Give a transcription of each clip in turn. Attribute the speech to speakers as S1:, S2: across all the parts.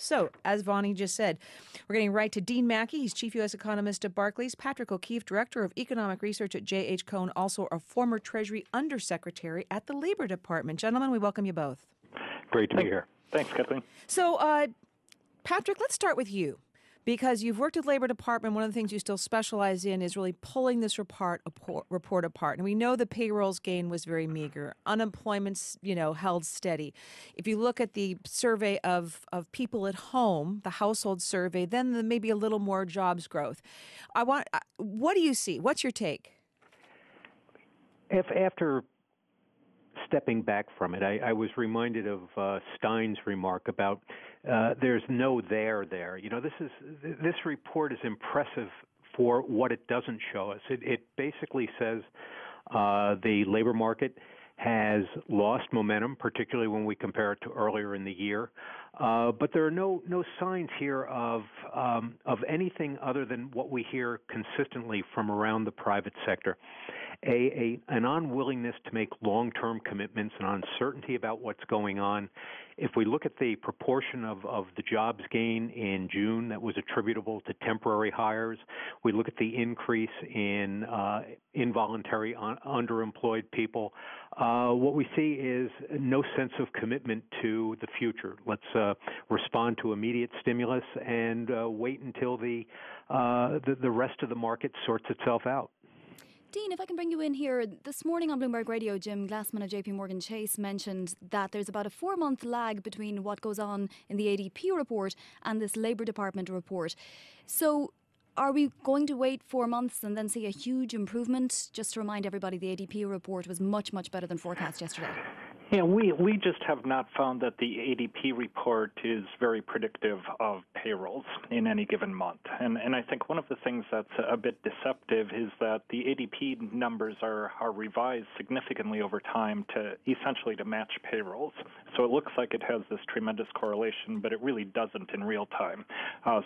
S1: So, as Vonnie just said, we're getting right to Dean Mackey. He's Chief U.S. Economist at Barclays. Patrick O'Keefe, Director of Economic Research at J.H. Cohn, also a former Treasury Undersecretary at the Labor Department. Gentlemen, we welcome you both.
S2: Great to be here. Thanks, Kathleen.
S1: So, Patrick, let's start with you. Because you've worked at Labor Department, one of the things you still specialize in is really pulling this report apart. And we know the payrolls gain was very meager. Unemployment's, held steady. If you look at the survey of people at home, the household survey, then maybe a little more jobs growth. What do you see? What's your take?
S2: After stepping back from it, I was reminded of Stein's remark about there's no there. This report is impressive for what it doesn't show us. It basically says the labor market has lost momentum, particularly when we compare it to earlier in the year. But there are no signs here of anything other than what we hear consistently from around the private sector. An unwillingness to make long-term commitments, an uncertainty about what's going on. If we look at the proportion of the jobs gain in June that was attributable to temporary hires, we look at the increase in involuntary underemployed people, what we see is no sense of commitment to the future. Let's respond to immediate stimulus and wait until the rest of the market sorts itself out.
S3: Dean, if I can bring you in here, this morning on Bloomberg Radio, Jim Glassman of JP Morgan Chase mentioned that there's about a 4-month lag between what goes on in the ADP report and this Labour Department report. So are we going to wait 4 months and then see a huge improvement? Just to remind everybody, the ADP report was much, much better than forecast yesterday.
S4: Yeah, we just have not found that the ADP report is very predictive of payrolls in any given month. And I think one of the things that's a bit deceptive is that the ADP numbers are revised significantly over time to essentially to match payrolls. So it looks like it has this tremendous correlation, but it really doesn't in real time.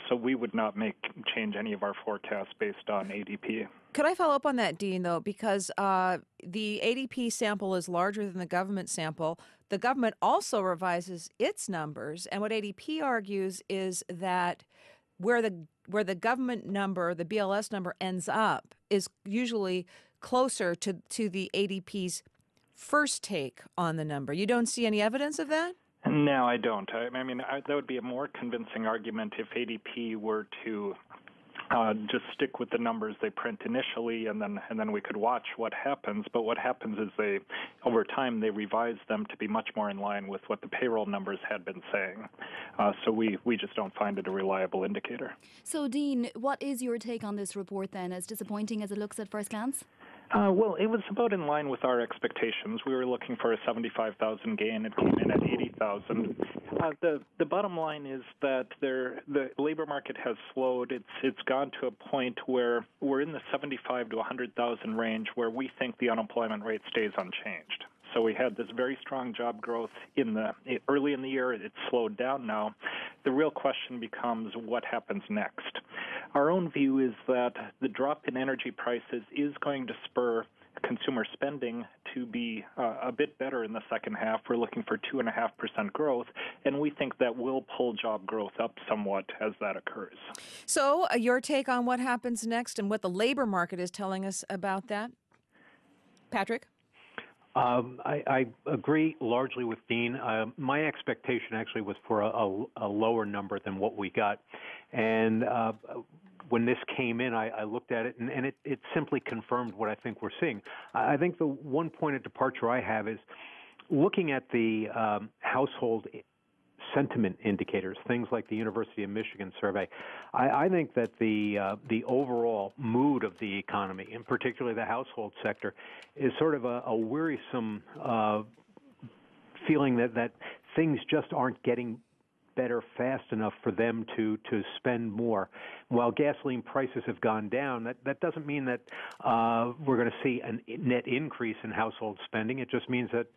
S4: So we would not change any of our forecasts based on ADP.
S1: Could I follow up on that, Dean, though? Because the ADP sample is larger than the government sample. The government also revises its numbers. And what ADP argues is that where the government number, the BLS number, ends up is usually closer to the ADP's first take on the number. You don't see any evidence of that?
S4: No, I don't. I mean, that would be a more convincing argument if ADP were to just stick with the numbers they print initially, and then we could watch what happens. But what happens is over time, they revise them to be much more in line with what the payroll numbers had been saying. So we just don't find it a reliable indicator.
S3: So, Dean, what is your take on this report then, as disappointing as it looks at first glance?
S4: Well, it was about in line with our expectations. We were looking for a 75,000 gain. It came in at 80,000. The bottom line is that the labor market has slowed. It's gone to a point where we're in the 75 to 100,000 range, where we think the unemployment rate stays unchanged. So we had this very strong job growth early in the year. It's slowed down now. The real question becomes what happens next. Our own view is that the drop in energy prices is going to spur consumer spending to be a bit better in the second half. We're looking for 2.5% growth, and we think that will pull job growth up somewhat as that occurs.
S1: So your take on what happens next and what the labor market is telling us about that? Patrick?
S2: I agree largely with Dean. My expectation actually was for a lower number than what we got. And when this came in, I looked at it, and it simply confirmed what I think we're seeing. I think the one point of departure I have is looking at the household sentiment indicators, things like the University of Michigan survey. I think that the overall mood of the economy, and particularly the household sector, is sort of a wearisome feeling that things just aren't getting better fast enough for them to spend more. While gasoline prices have gone down, that doesn't mean that we're going to see a net increase in household spending. It just means that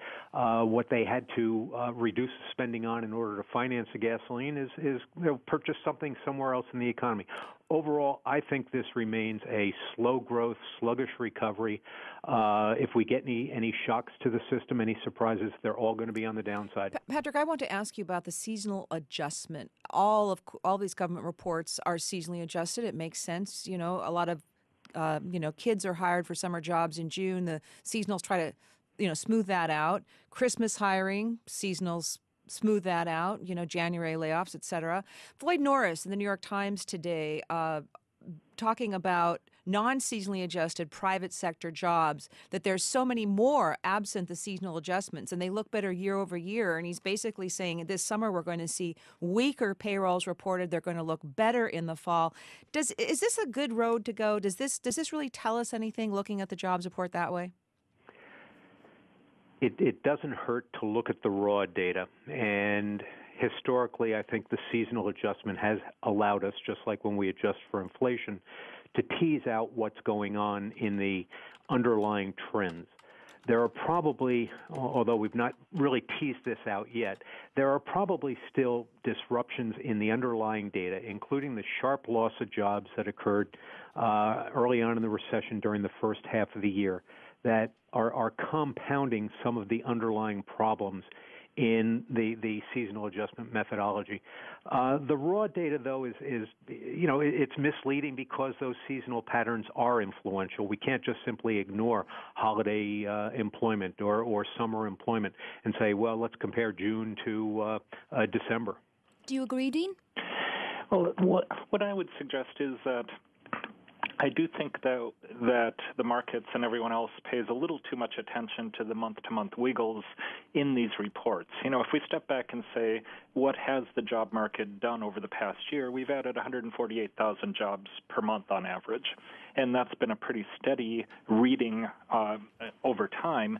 S2: what they had to reduce spending on in order to finance the gasoline is purchase something somewhere else in the economy. Overall, I think this remains a slow growth, sluggish recovery. If we get any shocks to the system, any surprises, they're all going to be on the downside.
S1: Patrick, I want to ask you about the seasonal adjustment. all these government reports are seasonally adjusted. It makes sense. You know, a lot of kids are hired for summer jobs in June. The seasonals try to, smooth that out. Christmas hiring, seasonals smooth that out. You know, January layoffs, et cetera. Floyd Norris in the New York Times today talking about non-seasonally adjusted private sector jobs, that there's so many more absent the seasonal adjustments, and they look better year over year. And he's basically saying this summer we're going to see weaker payrolls reported. They're going to look better in the fall. Is this a good road to go? Does this really tell us anything, looking at the jobs report that way?
S2: It doesn't hurt to look at the raw data, and historically, I think the seasonal adjustment has allowed us, just like when we adjust for inflation, to tease out what's going on in the underlying trends. There are probably, although we've not really teased this out yet, there are probably still disruptions in the underlying data, including the sharp loss of jobs that occurred early on in the recession during the first half of the year, that are compounding some of the underlying problems in the seasonal adjustment methodology. The raw data, though, is it's misleading because those seasonal patterns are influential. We can't just simply ignore holiday employment or summer employment and say, well, let's compare June to December.
S3: Do you agree, Dean?
S4: Well, what I would suggest is that I do think that the markets and everyone else pays a little too much attention to the month-to-month wiggles in these reports. You know, if we step back and say, what has the job market done over the past year, we've added 148,000 jobs per month on average, and that's been a pretty steady reading over time.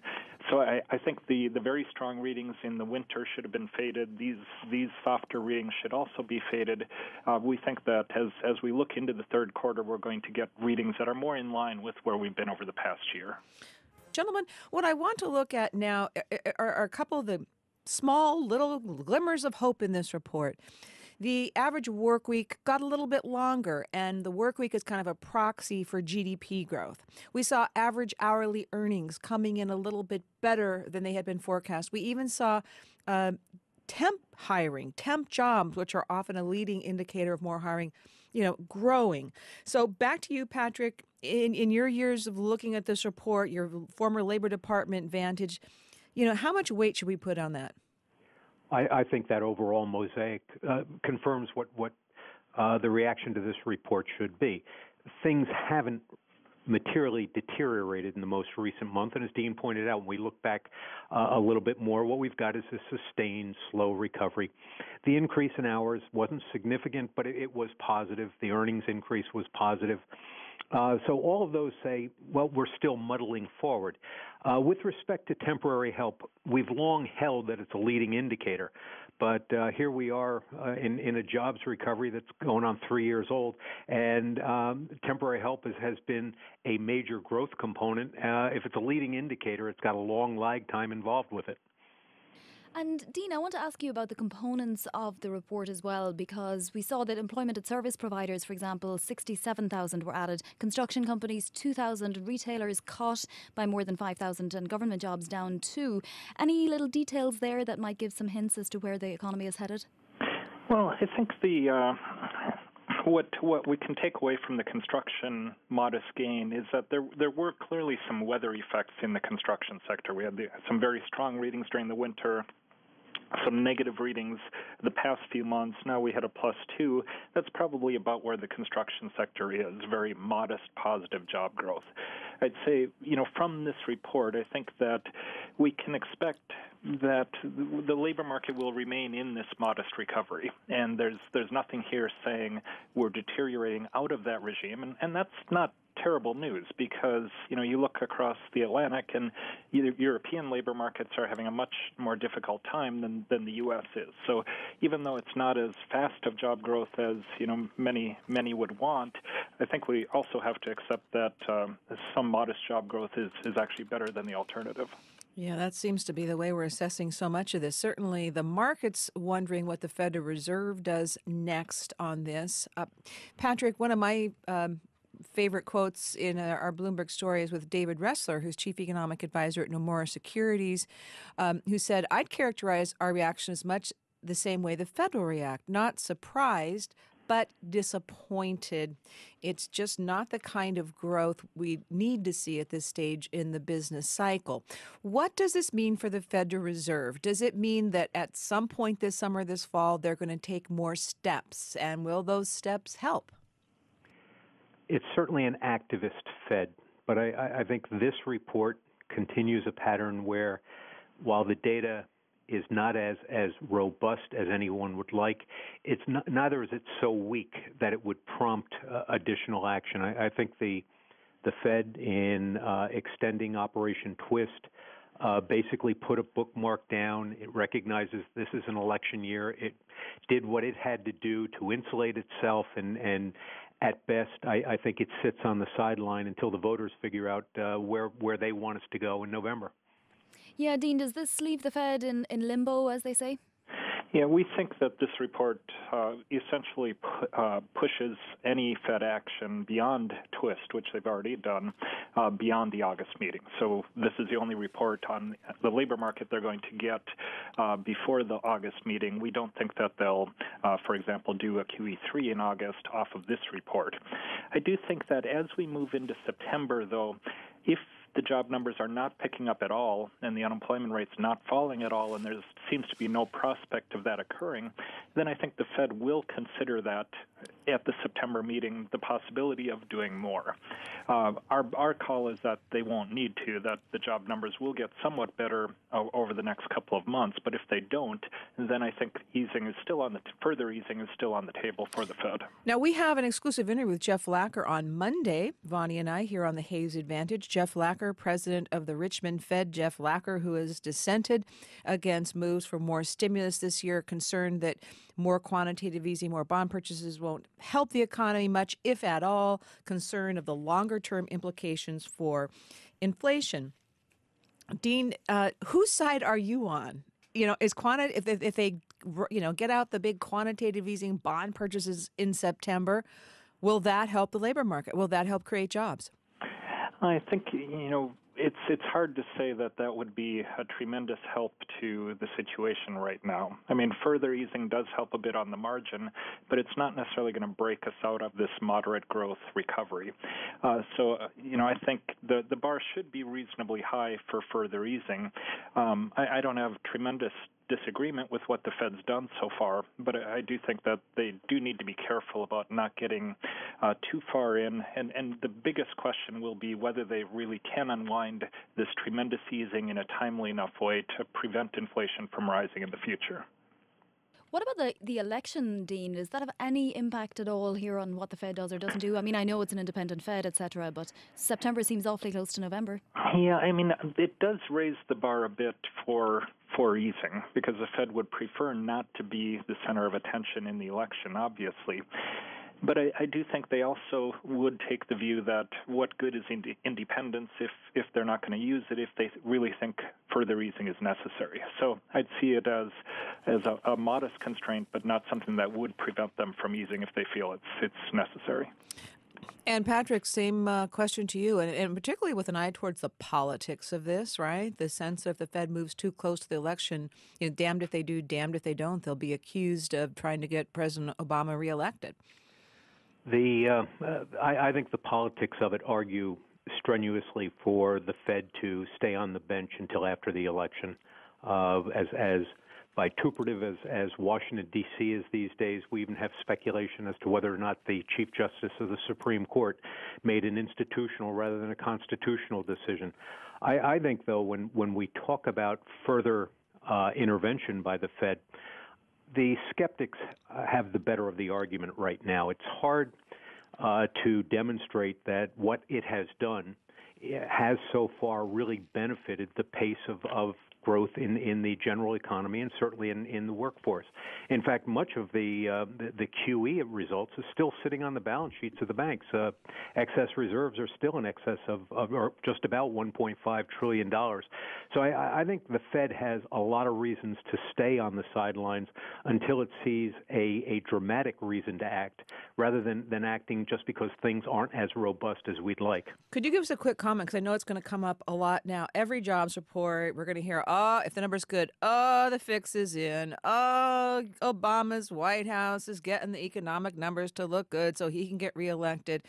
S4: So I think the very strong readings in the winter should have been faded. These softer readings should also be faded. We think that as we look into the third quarter, we're going to get readings that are more in line with where we've been over the past year.
S1: Gentlemen, what I want to look at now are a couple of the small little glimmers of hope in this report. The average work week got a little bit longer, and the work week is kind of a proxy for GDP growth. We saw average hourly earnings coming in a little bit better than they had been forecast. We even saw temp hiring, temp jobs, which are often a leading indicator of more hiring, growing. So back to you, Patrick. In your years of looking at this report, your former Labor Department vantage, how much weight should we put on that?
S2: I think that overall mosaic confirms what the reaction to this report should be. Things haven't materially deteriorated in the most recent month, and as Dean pointed out, when we look back a little bit more, what we've got is a sustained, slow recovery. The increase in hours wasn't significant, but it was positive. The earnings increase was positive. So all of those say, well, we're still muddling forward. With respect to temporary help, we've long held that it's a leading indicator. But here we are in a jobs recovery that's going on 3 years old, and temporary help has been a major growth component. If it's a leading indicator, it's got a long lag time involved with it.
S3: And Dean, I want to ask you about the components of the report as well, because we saw that employment at service providers, for example, 67,000 were added, construction companies 2,000, retailers cut by more than 5,000, and government jobs down too. Any little details there that might give some hints as to where the economy is headed?
S4: Well, I think what we can take away from the construction modest gain is that there were clearly some weather effects in the construction sector. We had some very strong readings during the winter, some negative readings the past few months. Now we had a +2. That's probably about where the construction sector is, very modest positive job growth. I'd say, from this report, I think that we can expect that the labor market will remain in this modest recovery, and there's nothing here saying we're deteriorating out of that regime, and that's not terrible news, because you look across the Atlantic and European labor markets are having a much more difficult time than the U.S. is. So even though it's not as fast of job growth as many would want, I think we also have to accept that some modest job growth is actually better than the alternative.
S1: Yeah, that seems to be the way we're assessing so much of this. Certainly the market's wondering what the Federal Reserve does next on this. Patrick, one of my favorite quotes in our Bloomberg story is with David Ressler, who's chief economic advisor at Nomura Securities, who said, I'd characterize our reaction as much the same way the Fed will react. Not surprised, but disappointed. It's just not the kind of growth we need to see at this stage in the business cycle. What does this mean for the Federal Reserve? Does it mean that at some point this summer, this fall, they're going to take more steps? And will those steps help?
S2: It's certainly an activist Fed, but I think this report continues a pattern where while the data is not as robust as anyone would like, it's not, neither is it so weak that it would prompt additional action. I think the Fed in extending Operation Twist basically put a bookmark down. It recognizes this is an election year. It did what it had to do to insulate itself, and at best, I think it sits on the sideline until the voters figure out where they want us to go in November.
S3: Yeah, Dean, does this leave the Fed in limbo, as they say?
S4: Yeah, we think that this report essentially pushes any Fed action beyond Twist, which they've already done, beyond the August meeting. So this is the only report on the labor market they're going to get before the August meeting. We don't think that they'll, for example, do a QE3 in August off of this report. I do think that as we move into September, though, if the job numbers are not picking up at all and the unemployment rate's not falling at all and there seems to be no prospect of that occurring, then I think the Fed will consider that at the September meeting, the possibility of doing more. Our call is that they won't need to, that the job numbers will get somewhat better over the next couple of months, but if they don't, then I think further easing is still on the table for the Fed.
S1: Now, we have an exclusive interview with Jeff Lacker on Monday, Vonnie and I, here on the Hayes Advantage. Jeff Lacker, president of the Richmond Fed. Jeff Lacker, who has dissented against moves for more stimulus this year, concerned that more quantitative easing, more bond purchases won't help the economy much, if at all, concern of the longer-term implications for inflation. Dean, whose side are you on? You know, is if they get out the big quantitative easing bond purchases in September, will that help the labor market? Will that help create jobs?
S4: I think, it's hard to say that would be a tremendous help to the situation right now. I mean, further easing does help a bit on the margin, but it's not necessarily going to break us out of this moderate growth recovery. I think the bar should be reasonably high for further easing. I don't have tremendous disagreement with what the Fed's done so far, but I do think that they do need to be careful about not getting too far in, and the biggest question will be whether they really can unwind this tremendous easing in a timely enough way to prevent inflation from rising in the future.
S3: What about the election, Dean? Does that have any impact at all here on what the Fed does or doesn't do? I mean, I know it's an independent Fed, etc., but September seems awfully close to November.
S4: Yeah, I mean, it does raise the bar a bit for easing, because the Fed would prefer not to be the center of attention in the election, obviously. But I do think they also would take the view that what good is independence if they're not going to use it, if they really think further easing is necessary. So I'd see it as a modest constraint, but not something that would prevent them from easing if they feel it's necessary.
S1: And Patrick, same question to you, and particularly with an eye towards the politics of this, right? The sense of if the Fed moves too close to the election, damned if they do, damned if they don't, they'll be accused of trying to get President Obama reelected.
S2: I think the politics of it argue strenuously for the Fed to stay on the bench until after the election. As vituperative as Washington, D.C. is these days, we even have speculation as to whether or not the Chief Justice of the Supreme Court made an institutional rather than a constitutional decision. I think, though, when we talk about further intervention by the Fed, the skeptics have the better of the argument right now. It's hard to demonstrate that what it has done has so far really benefited the pace of growth in the general economy and certainly in the workforce. In fact, much of the QE results is still sitting on the balance sheets of the banks. Excess reserves are still in excess of or just about $1.5 trillion. So I think the Fed has a lot of reasons to stay on the sidelines until it sees a dramatic reason to act, rather than acting just because things aren't as robust as we'd like.
S1: Could you give us a quick comment? Because I know it's going to come up a lot now. Every jobs report, we're going to hear, if the number's good, the fix is in. Obama's White House is getting the economic numbers to look good so he can get reelected.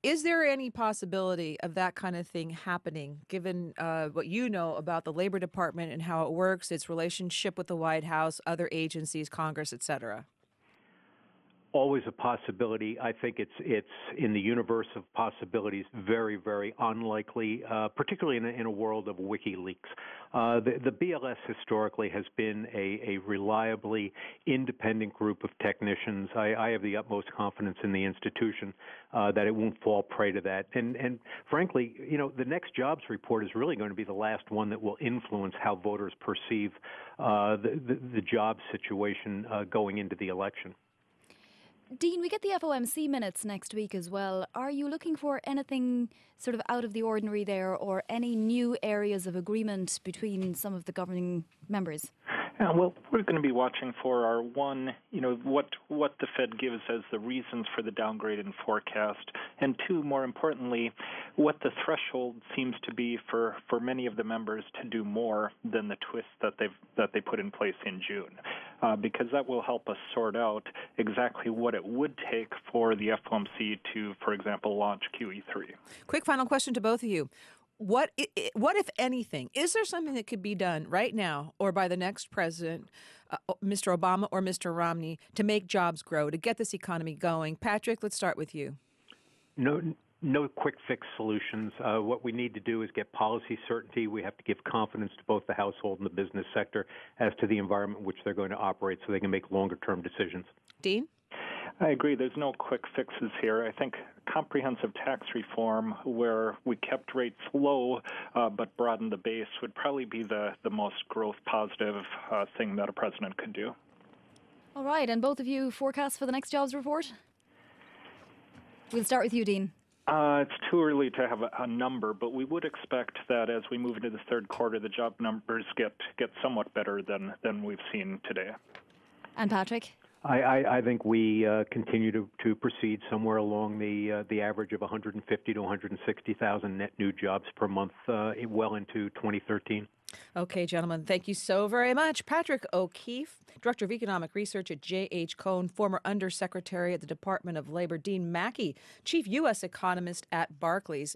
S1: Is there any possibility of that kind of thing happening, given what you know about the Labor Department and how it works, its relationship with the White House, other agencies, Congress, et cetera?
S2: Always a possibility. I think it's in the universe of possibilities very, very unlikely, particularly in a world of WikiLeaks. The BLS historically has been a reliably independent group of technicians. I have the utmost confidence in the institution that it won't fall prey to that. And frankly, the next jobs report is really going to be the last one that will influence how voters perceive the jobs situation going into the election.
S3: Dean, we get the FOMC minutes next week as well. Are you looking for anything sort of out of the ordinary there, or any new areas of agreement between some of the governing members?
S4: Well, we're going to be watching for our one, what the Fed gives as the reasons for the downgrade in forecast, and two, more importantly, what the threshold seems to be for many of the members to do more than the twist that they put in place in June, because that will help us sort out exactly what it would take for the FOMC to, for example, launch QE3.
S1: Quick final question to both of you. What, if anything, is there something that could be done right now or by the next president, Mr. Obama or Mr. Romney, to make jobs grow, to get this economy going? Patrick, let's start with you.
S2: No quick fix solutions. What we need to do is get policy certainty. We have to give confidence to both the household and the business sector as to the environment in which they're going to operate so they can make longer-term decisions.
S1: Dean?
S4: I agree. There's no quick fixes here. I think comprehensive tax reform, where we kept rates low but broadened the base, would probably be the most growth positive thing that a president could do.
S3: All right. And both of you forecast for the next jobs report? We'll start with you, Dean.
S4: It's too early to have a number, but we would expect that as we move into the third quarter, the job numbers get somewhat better than we've seen today.
S3: And Patrick?
S2: I think we continue to proceed somewhere along the average of 150 to 160,000 net new jobs per month well into 2013.
S1: Okay, gentlemen, thank you so very much. Patrick O'Keefe, Director of Economic Research at J.H. Cohn, former Undersecretary at the Department of Labor. Dean Mackey, Chief U.S. Economist at Barclays.